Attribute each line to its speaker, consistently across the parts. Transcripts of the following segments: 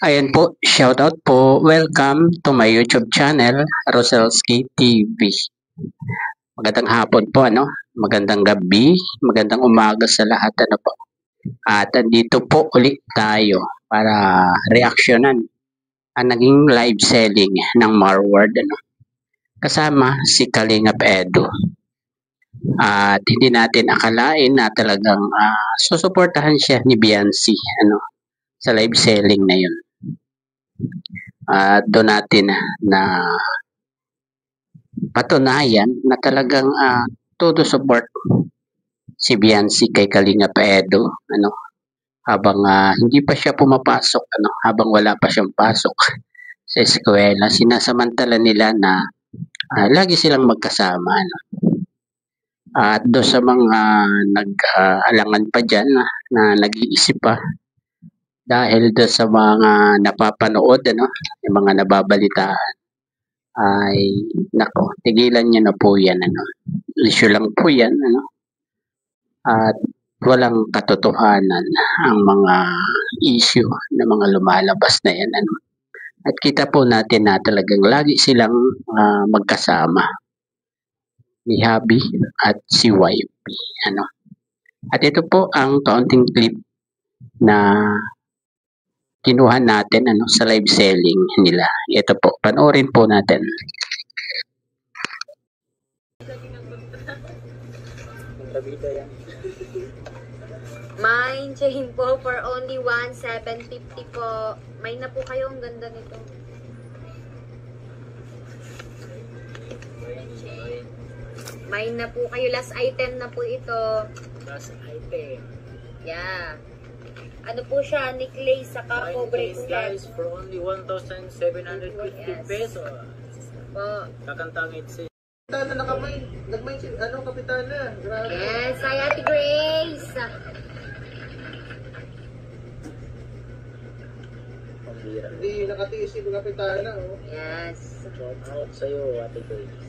Speaker 1: Ayan po, shoutout po. Welcome to my YouTube channel, Roselski TV. Magandang hapon po, ano? Magandang gabi, magandang umaga sa lahat, ano po. At andito po ulit tayo para reaksyonan ang naging live selling ng Marward, ano? Kasama si Kalingap Edu. At hindi natin akalain na talagang susuportahan siya ni Beyonce, ano, sa live selling na yun. Doon natin na patunayan na talagang todo support si Beyonce kay Kalingap Edu, ano, habang hindi pa siya pumapasok, ano, habang wala pa siyang pasok sa eskwela, sinasamantala nila na lagi silang magkasama, ano. At do sa mga nag-alangan pa dyan na nag-iisip pa dahil do sa mga napapanood, ano, yung mga nababalitaan, ay nako, tigilan niyo na po yan, ano. Issue lang po yan, ano. At walang katotohanan ang mga issue na mga lumalabas na yan, ano. At kita po natin na talagang lagi silang magkasama ni Habi at si YP, ano. At ito po ang kaunting clip na kinuha natin, ano, sa live selling nila. Ito po, panoorin po natin.
Speaker 2: Mine chain po for only 1,750 po. May na po kayo, ang ganda nito. May na po kayo, last item na po ito.
Speaker 3: Last item.
Speaker 2: Yeah. Ano po siya, necklace sa capo bracelet.
Speaker 3: For only 1,750
Speaker 2: Yes.
Speaker 3: pesos.
Speaker 2: Po.
Speaker 3: Kakantangit si
Speaker 4: Kapitana nagmay si kapitana. Grabe.
Speaker 2: Yes, ay Ate Grace.
Speaker 3: Pambira.
Speaker 4: Hindi nakatiis si kapitana, oh.
Speaker 2: Yes.
Speaker 3: Shout out sa'yo, Ate Grace.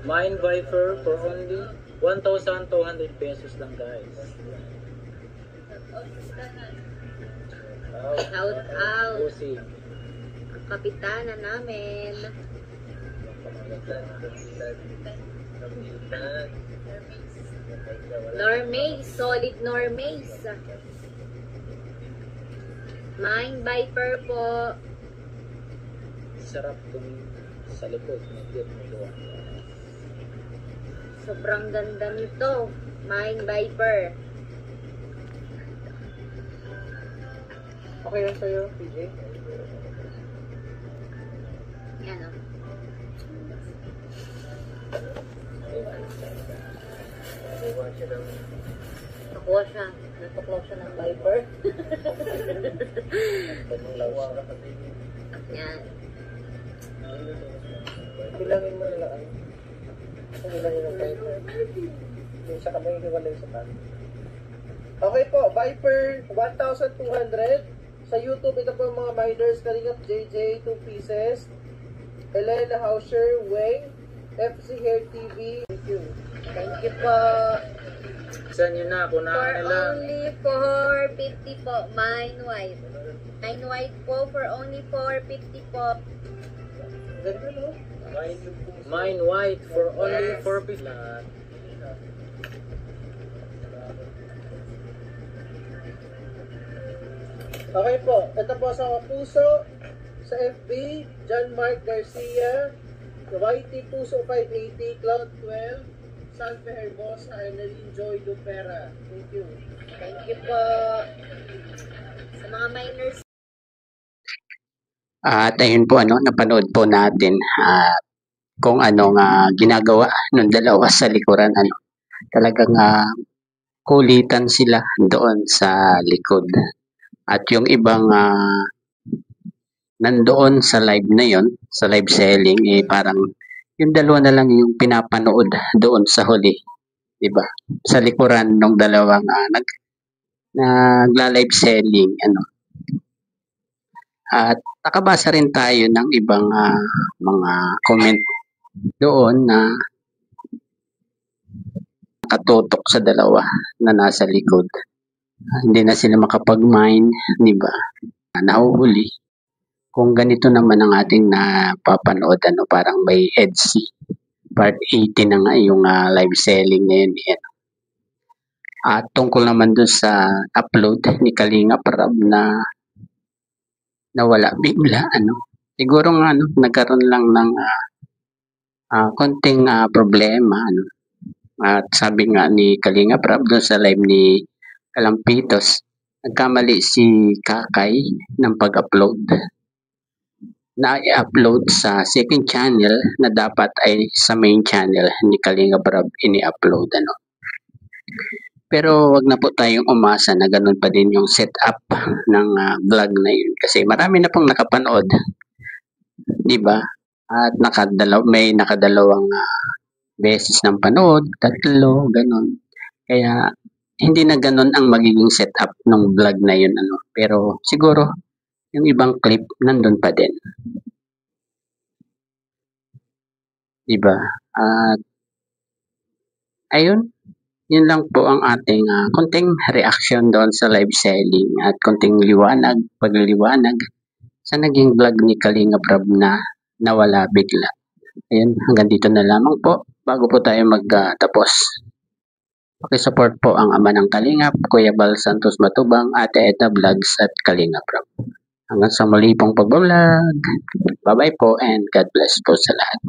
Speaker 3: Mine Viper for only 1,200 pesos lang, guys.
Speaker 2: Shout out.
Speaker 3: Pusi.
Speaker 2: Ang kapitana namin. Normaze, solid Normaze. Mine Viper po.
Speaker 3: Sarap tumingin sa likod. Mag-get mo doon.
Speaker 2: Sobrang ganda nito. Mine Viper.
Speaker 4: Okay lang sa'yo, PJ?
Speaker 2: Yan o. Nakuha siya. Natuklaw siya ng Viper. Yan.
Speaker 4: Bilangin mo nila ano. Bilangin mo Viper. Yung sa kamay hiwalay sa pan. Okay po, Viper 1,200. Sa YouTube, ito po mga miners. Kalingap JJ, 2 pieces. Elena Hauscher, Wayne, FC Hair TV. Thank you.
Speaker 2: Thank you po.
Speaker 3: Saan yun na?
Speaker 2: For
Speaker 3: Punahan nila.
Speaker 2: only 450 po. Mine white. Mine white po for only 450 po.
Speaker 4: Ganda, no?
Speaker 3: Mine white for only
Speaker 2: Yes.
Speaker 3: 450.
Speaker 4: Okay po, ito po sa Puso, sa FB, John Mark Garcia, YT Puso 580, Cloud 12, Salve Hermosa, and Enjoy Dupera. Thank you.
Speaker 2: Thank you po. Sa mga miners.
Speaker 1: At ayun po, ano, napanood po natin kung anong ginagawa ng dalawa sa likuran, ano. Talagang kulitan sila doon sa likod. At yung ibang nandoon sa live na yon, sa live selling, parang yung dalawa na lang yung pinapanood doon sa huli, di ba? Sa likuran ng dalawang nagla-live selling, ano. At nakabasa rin tayo ng ibang mga comment doon na katutok sa dalawa na nasa likod. Hindi na sila makapag-mine, di ba? Nahuhuli. Kung ganito naman ang ating napapanood, parang may EDC. Part 80 na nga yung live selling na yun. Yan. At tungkol naman dun sa upload ni Kalinga Prab na nawala bigla, siguro nga nagkaroon lang ng konting problema, At sabi nga ni Kalinga Prab dun sa live ni Kalampitos, nagkamali si Kakay ng pag-upload. Na i-upload sa second channel na dapat ay sa main channel ni Kalinga Prab ini-upload, Pero wag na po tayong umasa na ganun pa din yung setup ng vlog na yun. Kasi marami na pong nakapanood. Di ba? At may nakadalawang beses ng panood, 3, ganun. Kaya hindi na ganun ang magiging setup ng vlog na yun. Pero siguro yung ibang clip nandun pa din. Di ba? At ayun. Yun lang po ang ating konting reaction doon sa live selling at konting pagliliwanag sa naging vlog ni Kalinga Prab na nawala bigla. Ayun, hanggang dito na lamang po bago po tayo magtapos. Pakisupport po ang ama ng Kalingap, Kuya Bal Santos Matubang, Ate Eta Vlogs at Kalinga Prab. Hanggang sa muli pong pag-vlog. Bye-bye po and God bless po sa lahat.